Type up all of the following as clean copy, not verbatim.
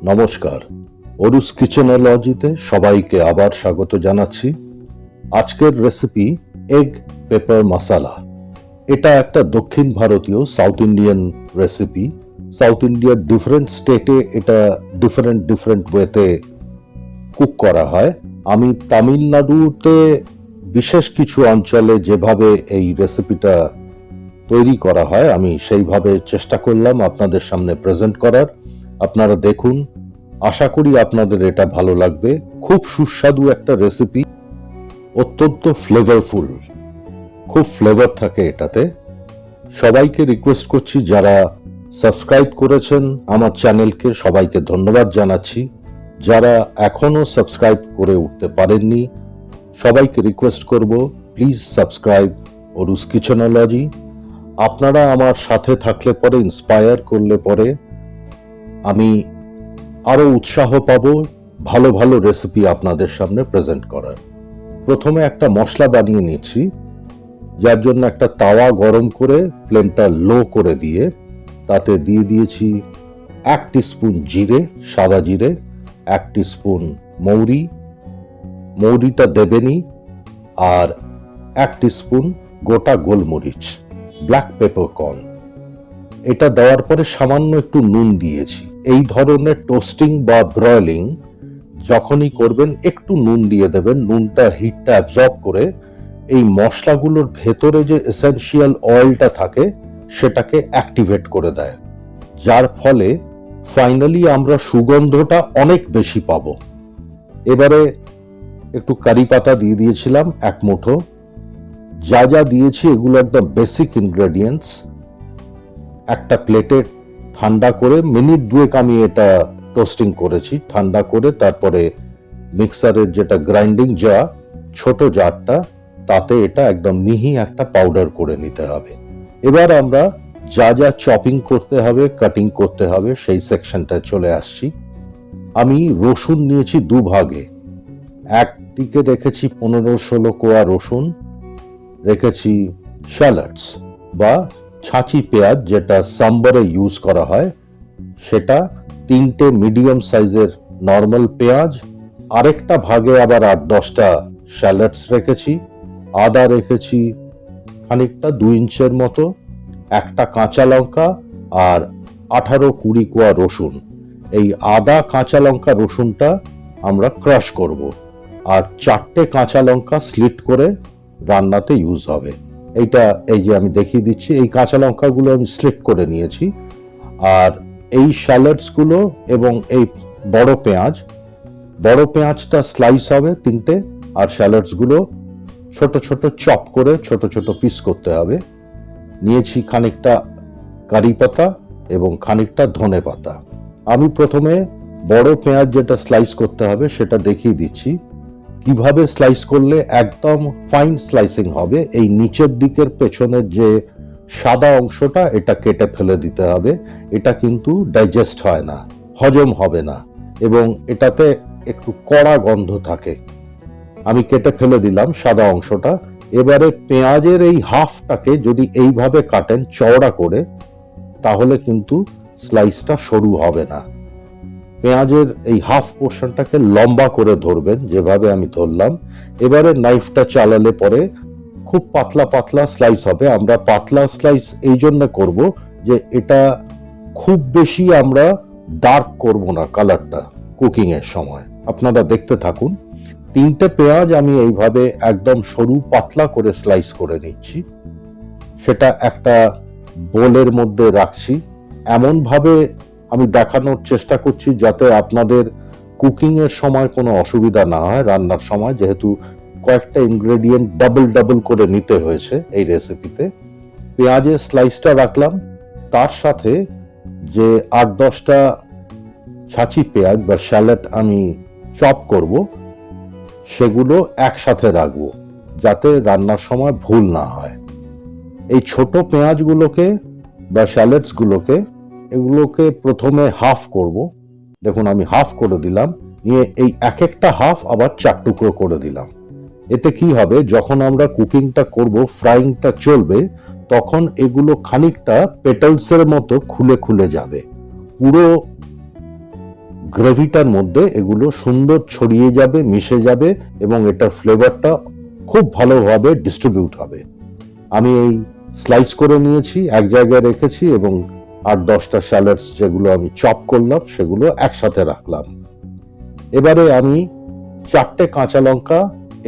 নমস্কার, অরুস কিচেনোলজিতে সবাইকে আবার স্বাগত জানাচ্ছি। আজকের রেসিপি এগ পেপার মশালা। এটা একটা দক্ষিণ ভারতীয় সাউথ ইন্ডিয়ান রেসিপি। সাউথ ইন্ডিয়ার ডিফারেন্ট স্টেটে এটা ডিফারেন্ট ওয়েতে কুক করা হয়। আমি তামিলনাড়ুতে বিশেষ কিছু অঞ্চলে যেভাবে এই রেসিপিটা তৈরি করা হয় আমি সেইভাবে চেষ্টা করলাম আপনাদের সামনে প্রেজেন্ট করার। আপনারা দেখুন, আশা করি আপনাদের এটা ভালো লাগবে। খুব সুস্বাদু একটা রেসিপি, অত্যন্ত ফ্লেভারফুল, খুব ফ্লেভার থাকে এটাতে। সবাইকে রিকোয়েস্ট করছি, যারা সাবস্ক্রাইব করেছেন আমার চ্যানেলকে সবাইকে ধন্যবাদ জানাচ্ছি। যারা এখনো সাবস্ক্রাইব করে উঠতে পারেননি সবাইকে রিকোয়েস্ট করব, প্লিজ সাবস্ক্রাইব অরুস কিচেনোলজি। আপনারা আমার সাথে থাকলে পরে, ইন্সপায়ার করলে পরে আমি আরো উৎসাহ পাবো ভালো ভালো রেসিপি আপনাদের সামনে প্রেজেন্ট করার। প্রথমে একটা মশলা বানিয়ে নিচ্ছি, যার জন্য একটা তাওয়া গরম করে ফ্লেমটা লো করে দিয়ে তাতে দিয়ে দিয়েছি 1 টিস্পুন জিরে, সাদা জিরে, 1 টিস্পুন মৌরি, মৌরিটা দেবেনি, আর 1 টিস্পুন গোটা গোলমরিচ, ব্ল্যাক পেপারকর্ন। এটা দেওয়ার পরে সামান্য একটু নুন দিয়েছি। এই ধরনের টোস্টিং বা ব্রয়লিং যখনই করবেন একটু নুন দিয়ে দেবেন। নুনটা হিটটা অ্যাবজর্ব করে এই মশলাগুলোর ভেতরে যে এসেনশিয়াল অয়েলটা থাকে সেটাকে অ্যাক্টিভেট করে দেয়, যার ফলে ফাইনালি আমরা সুগন্ধটা অনেক বেশি পাবো। এবারে একটু কারি পাতা দিয়ে দিয়েছিলাম 1 মুঠো। যা যা দিয়েছি এগুলো একদম বেসিক ইনগ্রেডিয়েন্টস। একটা প্লেটে ঠান্ডা করে মিনিট 2 আমি এটা টোস্টিং করেছি। ঠান্ডা করে তারপরে মিক্সারের যেটা গ্রাইন্ডিং জার, ছোট জারটা, তাতে এটা একদম মিহি একটা পাউডার করে নিতে হবে। এবার আমরা যা যা চপিং করতে হবে, কাটিং করতে হবে সেই সেকশনটায় চলে আসছি। আমি রসুন নিয়েছি 2 ভাগে। একদিকে রেখেছি 15-16 কোয়া রসুন, রেখেছি শ্যালটস বা ছাঁচি পেঁয়াজ, যেটা সাম্বারে ইউজ করা হয়, সেটা 3টে মিডিয়াম সাইজের নর্মাল পেঁয়াজ। আরেকটা ভাগে আবার 8-10টা শ্যালটস রেখেছি। আদা রেখেছি খানিকটা 2 ইঞ্চের মতো, একটা কাঁচা লঙ্কা আর 18-20 কোয়া রসুন। এই আদা, কাঁচা লঙ্কা, রসুনটা আমরা ক্রাশ করব, আর 4টে কাঁচা লঙ্কা স্লিট করে রান্নাতে ইউজ হবে। এইটা এই যে আমি দেখিয়ে দিচ্ছি, এই কাঁচা লঙ্কাগুলো আমি স্লিট করে নিয়েছি। আর এই শ্যালটস গুলো এবং এই বড় পেঁয়াজটা স্লাইস হবে 3টে, আর শ্যালটস গুলো ছোট ছোট চপ করে ছোট ছোট পিস করতে হবে। নিয়েছি খানিকটা কারি পাতা এবং খানিকটা ধনে পাতা। আমি প্রথমে বড় পেঁয়াজ যেটা স্লাইস করতে হবে সেটা দেখিয়ে দিচ্ছি কিভাবে স্লাইস করলে একদম ফাইন স্লাইসিং হবে। এই নিচের দিকের পেছনের যে সাদা অংশটা এটা কেটে ফেলে দিতে হবে। এটা কিন্তু ডাইজেস্ট হয় না, হজম হবে না, এবং এটাতে একটু কড়া গন্ধ থাকে। আমি কেটে ফেলে দিলাম সাদা অংশটা। এবারে পেঁয়াজের এই হাফটাকে যদি এইভাবে কাটেন চওড়া করে, তাহলে কিন্তু স্লাইসটা সরু হবে না। পেঁয়াজের এই হাফ পোর্শনটাকে লম্বা করে ধরবেন, যেভাবে আমি ধরলাম। এবারে নাইফটা চালালে পরে খুব পাতলা পাতলা স্লাইস হবে। আমরা পাতলা স্লাইস এই জন্য করব যে এটা খুব বেশি আমরা ডার্ক করব না কালারটা কুকিং এর সময়। আপনারা দেখতে থাকুন। 3টে পেঁয়াজ আমি এইভাবে একদম সরু পাতলা করে স্লাইস করে নিচ্ছি। সেটা একটা বোলের মধ্যে রাখছি। এমন ভাবে আমি দেখানোর চেষ্টা করছি যাতে আপনাদের কুকিং এর সময় কোনো অসুবিধা না হয় রান্নার সময়, যেহেতু কয়েকটা ইনগ্রেডিয়েন্ট ডাবল করে নিতে হয়েছে এই রেসিপিতে। পেঁয়াজের স্লাইসটা রাখলাম, তার সাথে যে 8-10টা ছাঁচি পেঁয়াজ বা শ্যালট আমি চপ করব সেগুলো একসাথে রাখবো যাতে রান্নার সময় ভুল না হয়। এই ছোট পেঁয়াজগুলোকে বা শ্যালটস গুলোকে, এগুলোকে প্রথমে হাফ করব। দেখুন আমি হাফ করে দিলাম, নিয়ে এই এক একটা হাফ আবার 4 টুকরো করে দিলাম। এতে কি হবে, যখন আমরা কুকিংটা করব, ফ্রাইংটা চলবে, তখন এগুলো খানিকটা পেটালসের মতো খুলে খুলে যাবে। পুরো গ্রেভিটার মধ্যে এগুলো সুন্দর ছড়িয়ে যাবে, মিশে যাবে এবং এটার ফ্লেভারটা খুব ভালোভাবে ডিস্ট্রিবিউট হবে। আমি এই স্লাইস করে নিয়েছি, এক জায়গায় রেখেছি এবং 8-10টা স্যালাডস যেগুলো আমি চপ করলাম সেগুলো একসাথে রাখলাম। এবারে আমি 4টে কাঁচা লঙ্কা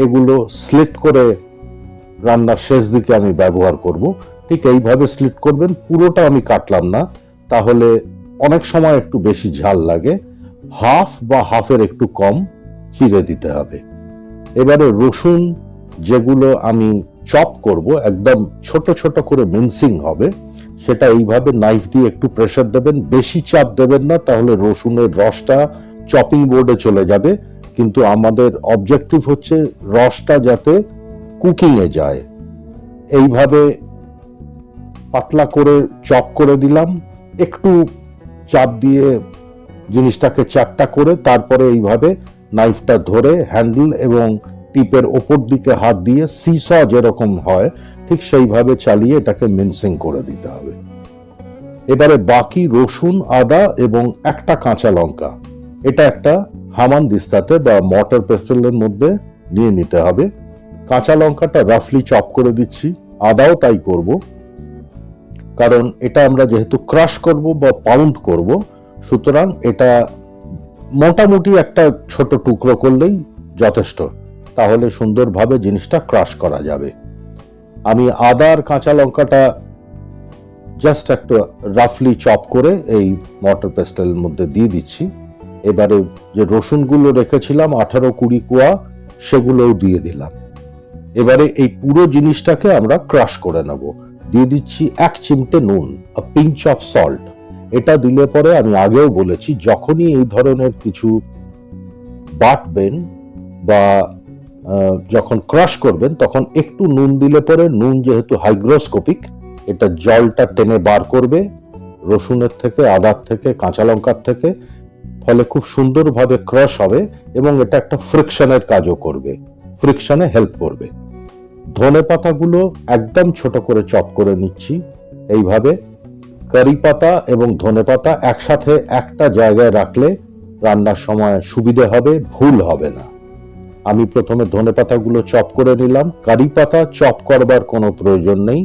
এগুলো স্লিট করে রান্নার শেষ দিকে আমি ব্যবহার করব। ঠিক এইভাবে স্লিট করবেন, পুরোটা আমি কাটলাম না, তাহলে অনেক সময় একটু বেশি ঝাল লাগে। হাফ বা হাফের একটু কম চিড়ে দিতে হবে। এবারে রসুন যেগুলো আমি চপ করব, একদম ছোট ছোট করে মিন্সিং হবে, সেটা এইভাবে নাইফ দিয়ে একটু প্রেসার দেবেন, বেশি চাপ দেবেন না, তাহলে রসুনের রসটা চপিং বোর্ডে চলে যাবে। কিন্তু আমাদের অবজেক্টিভ হচ্ছে রসটা যাতে কুকিং এ যায়। এইভাবে পাতলা করে চপ করে দিলাম, একটু চাপ দিয়ে জিনিসটাকে চ্যাপ্টা করে তারপরে এইভাবে নাইফটা ধরে হ্যান্ডেল এবং টিপের ওপর দিকে হাত দিয়ে সিস যেরকম হয় ঠিক সেইভাবে চালিয়ে এটাকে মিন্সিং করে দিতে হবে। এবারে বাকি রসুন, আদা এবং একটা কাঁচা লঙ্কা এটা একটা হামানদিস্তাতে বা মর্টার পেস্টেলের মধ্যে নিয়ে নিতে হবে। কাঁচা লঙ্কাটা রাফলি চপ করে দিচ্ছি, আদাও তাই করব, কারণ এটা আমরা যেহেতু ক্রাশ করব বা পাউন্ড করব, সুতরাং এটা মোটামুটি একটা ছোট টুকরো করলেই যথেষ্ট, তাহলে সুন্দরভাবে জিনিসটা ক্রাশ করা যাবে। আমি আদা আর কাঁচা লঙ্কাটা জাস্ট একটা রাফলি চপ করে এই মর্টার পেস্টেলের মধ্যে দিয়ে দিচ্ছি। এবারে যে রসুনগুলো রেখেছিলাম 18-20 কোয়া, সেগুলোও দিয়ে দিলাম। এবারে এই পুরো জিনিসটাকে আমরা ক্রাশ করে নেব। দিয়ে দিচ্ছি 1 চিমটে নুন, আ পিঞ্চ অফ সল্ট। এটা দিলে পরে আমি আগেও বলেছি, যখনই এই ধরনের কিছু বাটবেন বা যখন ক্রাশ করবেন তখন একটু নুন দিলে পরে, নুন যেহেতু হাইগ্রোস্কোপিক, এটা জলটা টেনে বার করবে রসুনের থেকে, আদার থেকে, কাঁচা লঙ্কার থেকে, ফলে খুব সুন্দরভাবে ক্রাশ হবে এবং এটা একটা ফ্রিকশনের কাজও করবে, ফ্রিকশনে হেল্প করবে। ধনে পাতাগুলো একদম ছোট করে চপ করে নিচ্ছি। এইভাবে কারি পাতা এবং ধনে পাতা একসাথে একটা জায়গায় রাখলে রান্নার সময় সুবিধে হবে, ভুল হবে না। আমি প্রথমে ধনে পাতাগুলো চপ করে নিলাম। কারি পাতা চপ করবার কোনো প্রয়োজন নেই।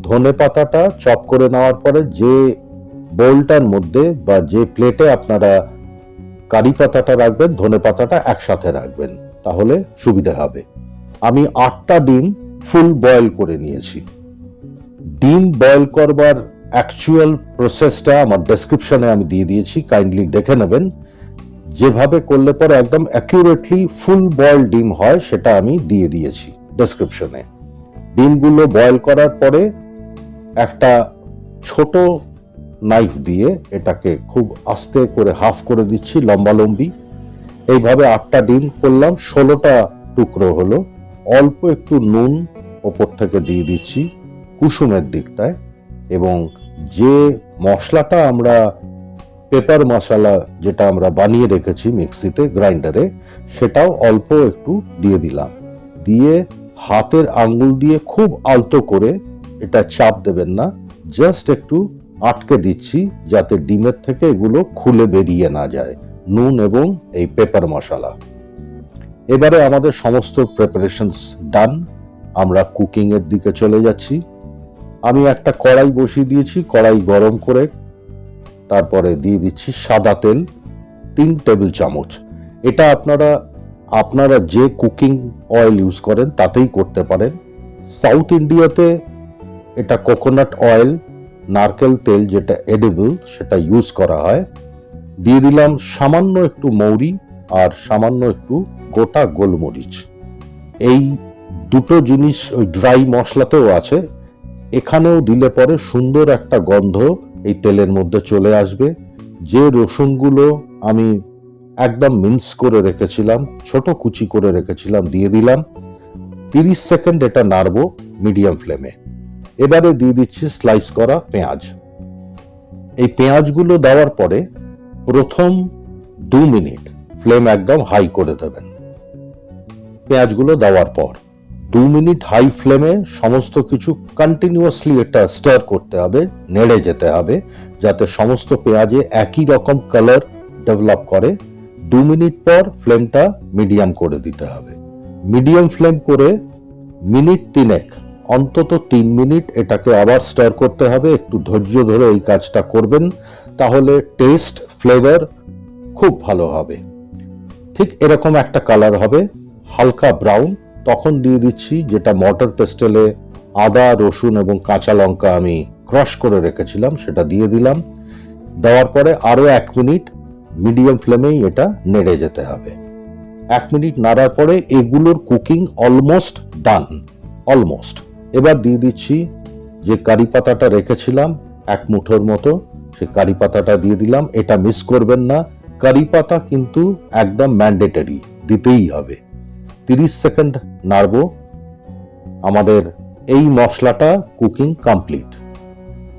ধনে পাতাটা চপ করে নেওয়ার পরে যে বোলটার মধ্যে বা যে প্লেটে আপনারা কারি পাতাটা রাখবেন, ধনে পাতাটা একসাথে রাখবেন, তাহলে সুবিধা হবে। আমি 8টা ডিম ফুল বয়েল করে নিয়েছি। ডিম বয়েল করবার অ্যাকচুয়াল প্রসেসটা আমার ডেসক্রিপশনে আমি দিয়ে দিয়েছি, কাইন্ডলি দেখে নেবেন। যেভাবে করলে পরে একদম অ্যাকিউরেটলি ফুল বয়েল ডিম হয় সেটা আমি দিয়ে দিয়েছি ডেসক্রিপশনে। ডিমগুলো বয়েল করার পরে একটা ছোট নাইফ দিয়ে এটাকে খুব আস্তে করে হাফ করে দিচ্ছি, লম্বালম্বি। এইভাবে 8টা ডিম করলাম, 16টা টুকরো হলো। অল্প একটু নুন ওপর থেকে দিয়ে দিচ্ছি কুসুমের দিকটায়, এবং যে মশলাটা আমরা পেপার মশলা যেটা আমরা বানিয়ে রেখেছি মিক্সিতে, গ্রাইন্ডারে, সেটাও অল্প একটু দিয়ে দিলাম। দিয়ে হাতের আঙ্গুল দিয়ে খুব আলতো করে, এটা চাপ দেবেন না, জাস্ট একটু আটকে দিচ্ছি যাতে ডিমের থেকে এগুলো খুলে বেরিয়ে না যায়, নুন এবং এই পেপার মশলা। এবারে আমাদের সমস্ত প্রিপারেশনস ডান, আমরা কুকিং এর দিকে চলে যাচ্ছি। আমি একটা কড়াই বসিয়ে দিয়েছি, কড়াই গরম করে তারপরে দিয়ে দিচ্ছি সাদা তেল 3 টেবিল চামচ। এটা আপনারা যে কুকিং অয়েল ইউজ করেন তাতেই করতে পারেন। সাউথ ইন্ডিয়াতে এটা কোকোনাট অয়েল, নারকেল তেল যেটা এডিবল, সেটা ইউজ করা হয়। দিয়ে দিলাম সামান্য একটু মৌরি আর সামান্য একটু গোটা গোলমরিচ। এই দুটো জিনিস ওই ড্রাই মশলাতেও আছে, এখানেও দিলে পরে সুন্দর একটা গন্ধ এই তেলের মধ্যে চলে আসবে। যে রসুনগুলো আমি একদম মিন্স করে রেখেছিলাম, ছোট কুচি করে রেখেছিলাম, দিয়ে দিলাম। 30 সেকেন্ড এটা নাড়বো মিডিয়াম ফ্লেমে। এবারে দিয়ে দিচ্ছি স্লাইস করা পেঁয়াজ। এই পেঁয়াজগুলো দেওয়ার পরে প্রথম 2 মিনিট ফ্লেম একদম হাই করে দেবেন। পেঁয়াজগুলো দেওয়ার পর 2 মিনিট হাই ফ্লেমে সমস্ত কিছু কন্টিনিউয়াসলি এটা স্টার করতে হবে, নেড়ে যেতে হবে, যাতে সমস্ত পেঁয়াজে একই রকম কালার ডেভেলপ করে। 2 মিনিট পর ফ্লেমটা মিডিয়াম করে দিতে হবে। মিডিয়াম ফ্লেম করে মিনিট 3 অন্তত 3 মিনিট এটাকে আবার স্টার করতে হবে। একটু ধৈর্য ধরে এই কাজটা করবেন, তাহলে টেস্ট ফ্লেভার খুব ভালো হবে। ঠিক এরকম একটা কালার হবে, হালকা ব্রাউন। তখন দিয়ে দিচ্ছি যেটা মর্টার পেস্টেলে আদা, রসুন এবং কাঁচা লঙ্কা আমি ক্রাশ করে রেখেছিলাম, সেটা দিয়ে দিলাম। দেওয়ার পরে আরো 1 মিনিট মিডিয়াম ফ্লেমেই এটা নেড়ে যেতে হবে। 1 মিনিট নাড়ার পরে এগুলোর কুকিং অলমোস্ট ডান, অলমোস্ট। এবার দিয়ে দিচ্ছি যে কারি পাতাটা রেখেছিলাম 1 মুঠোর মতো, সে কারি পাতাটা দিয়ে দিলাম। এটা মিস করবেন না, কারি পাতা কিন্তু একদম ম্যান্ডেটরি, দিতেই হবে। 30 সেকেন্ড নাড়বো। আমাদের এই মশলাটা কুকিং কমপ্লিট।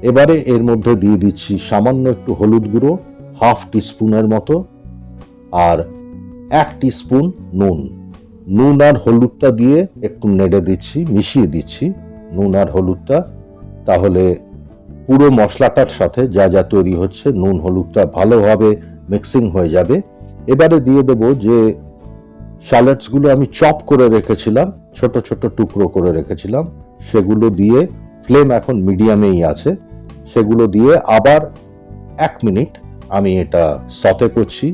এবারে এর মধ্যে দিয়ে দিচ্ছি সামান্য একটু হলুদ গুঁড়ো, 1/2 টিস্পুনের মতো, আর 1 টিস্পুন নুন। নুন আর হলুদটা দিয়ে একটু নেড়ে দিচ্ছি, মিশিয়ে দিচ্ছি নুন আর হলুদটা। তাহলে পুরো মশলাটার সাথে যা যা তৈরি হচ্ছে নুন হলুদটা ভালোভাবে মিক্সিং হয়ে যাবে। এবারে দিয়ে দেব যে স্যালাডসগুলো আমি চপ করে রেখেছিলাম, ছোট ছোট টুকরো করে রেখেছিলাম, সেগুলো দিয়ে, ফ্লেম এখন মিডিয়ামেই আছে, সেগুলো দিয়ে আবার 1 মিনিট আমি এটা সতে করছি,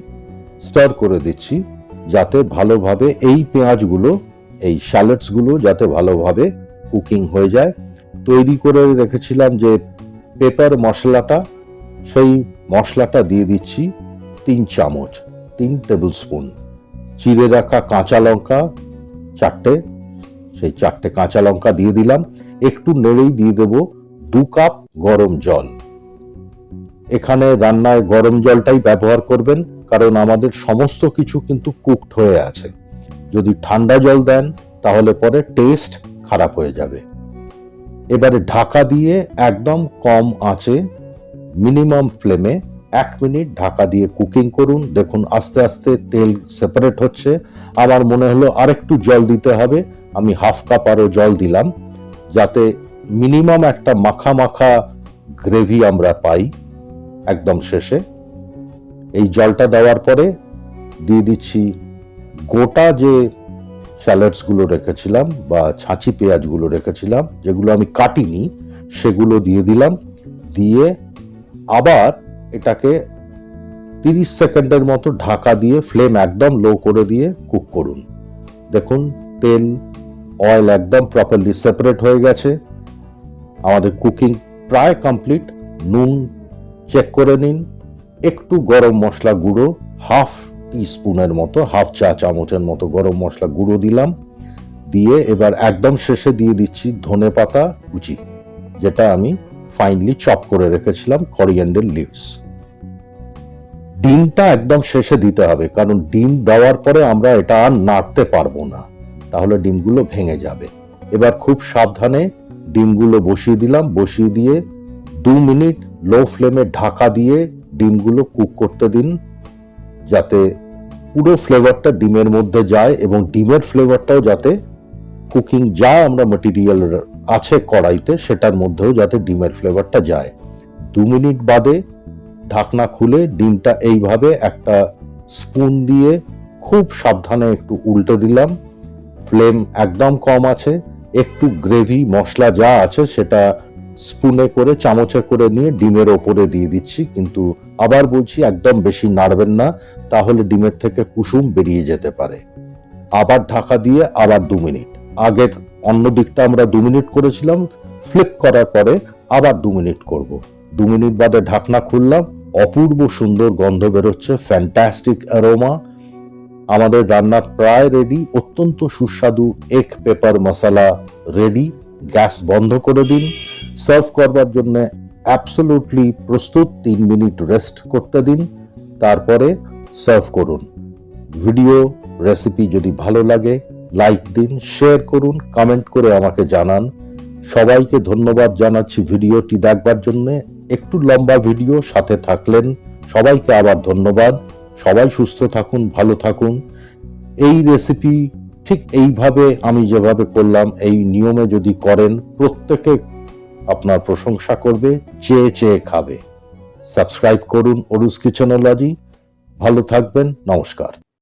স্টার করে দিচ্ছি, যাতে ভালোভাবে এই পেঁয়াজগুলো, এই স্যালাডসগুলো যাতে ভালোভাবে কুকিং হয়ে যায়। তৈরি করে রেখেছিলাম যে পেপার মশলাটা, সেই মশলাটা দিয়ে দিচ্ছি 3 চামচ, 3 টেবিল স্পুন। চিড়ে রাখা কাঁচা লঙ্কা 4টে, সেই 4টে কাঁচা লঙ্কা দিয়ে দিলাম। একটু নেড়েই দিয়ে দেব 2 কাপ গরম জল। এখানে রান্নায় গরম জলটাই ব্যবহার করবেন, কারণ আমাদের সমস্ত কিছু কিন্তু কুকড হয়ে আছে। যদি ঠান্ডা জল দেন তাহলে পরে টেস্ট খারাপ হয়ে যাবে। এবারে ঢাকা দিয়ে একদম কম আঁচে মিনিমাম ফ্লেমে 1 মিনিট ঢাকা দিয়ে কুকিং করুন। দেখুন আস্তে আস্তে তেল সেপারেট হচ্ছে। আমার মনে হলো আরেকটু জল দিতে হবে, আমি 1/2 কাপ আরো জল দিলাম, যাতে মিনিমাম একটা মাখা মাখা গ্রেভি আমরা পাই একদম শেষে। এই জলটা দেওয়ার পরে দিয়ে দিচ্ছি গোটা যে স্যালাডসগুলো রেখেছিলাম বা ছাঁচি পেঁয়াজগুলো রেখেছিলাম, যেগুলো আমি কাটিনি, সেগুলো দিয়ে দিলাম। দিয়ে আবার এটাকে 30 সেকেন্ডের মতো ঢাকা দিয়ে ফ্লেম একদম লো করে দিয়ে কুক করুন। দেখুন তেল, অয়েল একদম প্রপারলি সেপারেট হয়ে গেছে। আমাদের কুকিং প্রায় কমপ্লিট। নুন চেক করে নিন। একটু গরম মশলা গুঁড়ো 1/2 টিস্পুনের মতো, 1/2 চা চামচের মতো গরম মশলা গুঁড়ো দিলাম। দিয়ে এবার একদম শেষে দিয়ে দিচ্ছি ধনে পাতা কুচি, যেটা আমি ফাইনলি চপ করে রেখেছিলাম, করিয়েন্ডার লিভস। ডিমটা একদম শেষে দিতে হবে, কারণ ডিম দেওয়ার পরে আমরা এটা আর নাড়তে পারবো না, তাহলে ডিমগুলো ভেঙে যাবে। এবার খুব সাবধানে ডিমগুলো বসিয়ে দিলাম। বসিয়ে দিয়ে 2 মিনিট লো ফ্লেমে ঢাকা দিয়ে ডিমগুলো কুক করতে দিন, যাতে পুরো ফ্লেভারটা ডিমের মধ্যে যায় এবং ডিমের ফ্লেভারটাও যাতে কুকিং যা আমরা মেটেরিয়াল আছে কড়াইতে সেটার মধ্যেও যাতে ডিমের ফ্লেভারটা যায়। 2 মিনিট বাদে ঢাকনা খুলে ডিমটা এইভাবে একটা স্পুন দিয়ে খুব সাবধানে একটু উল্টে দিলাম। ফ্লেম একদম কম আছে। একটু গ্রেভি মশলা যা আছে সেটা স্পুনে করে, চামচে করে নিয়ে ডিমের ওপরে দিয়ে দিচ্ছি। কিন্তু আবার বলছি, একদম বেশি নাড়বেন না, তাহলে ডিমের থেকে কুসুম বেরিয়ে যেতে পারে। আবার ঢাকা দিয়ে আবার 2 মিনিট। আগের অন্য দিকটা আমরা 2 মিনিট করেছিলাম, ফ্লিপ করার পরে আবার 2 মিনিট করব। 2 মিনিট বাদে ঢাকনা খুললাম। অপূর্ব সুন্দর গন্ধ বেরোচ্ছে, ফ্যান্টাস্টিক অ্যারোমা। আমাদের রান্না প্রায় রেডি। অত্যন্ত সুস্বাদু এগ পেপার মশলা রেডি। গ্যাস বন্ধ করে দিন। সার্ভ করবার জন্য অ্যাবসলিউটলি প্রস্তুত। 3 মিনিট রেস্ট করতে দিন, তারপরে সার্ভ করুন। ভিডিও রেসিপি যদি ভালো লাগে লাইক দিন, শেয়ার করুন, কমেন্ট করে আমাকে জানান। সবাইকে ধন্যবাদ জানাচ্ছি ভিডিওটি দেখবার জন্য। একটু লম্বা ভিডিও সাথে থাকলেন, সবাইকে আবার ধন্যবাদ। সবাই সুস্থ থাকুন, ভালো থাকুন। এই রেসিপি ঠিক এইভাবে আমি যেভাবে করলাম, এই নিয়মে যদি করেন, প্রত্যেকে আপনার প্রশংসা করবে, চেয়ে চেয়ে খাবে। সাবস্ক্রাইব করুন অরুস কিচেনোলজি। ভালো থাকবেন, নমস্কার।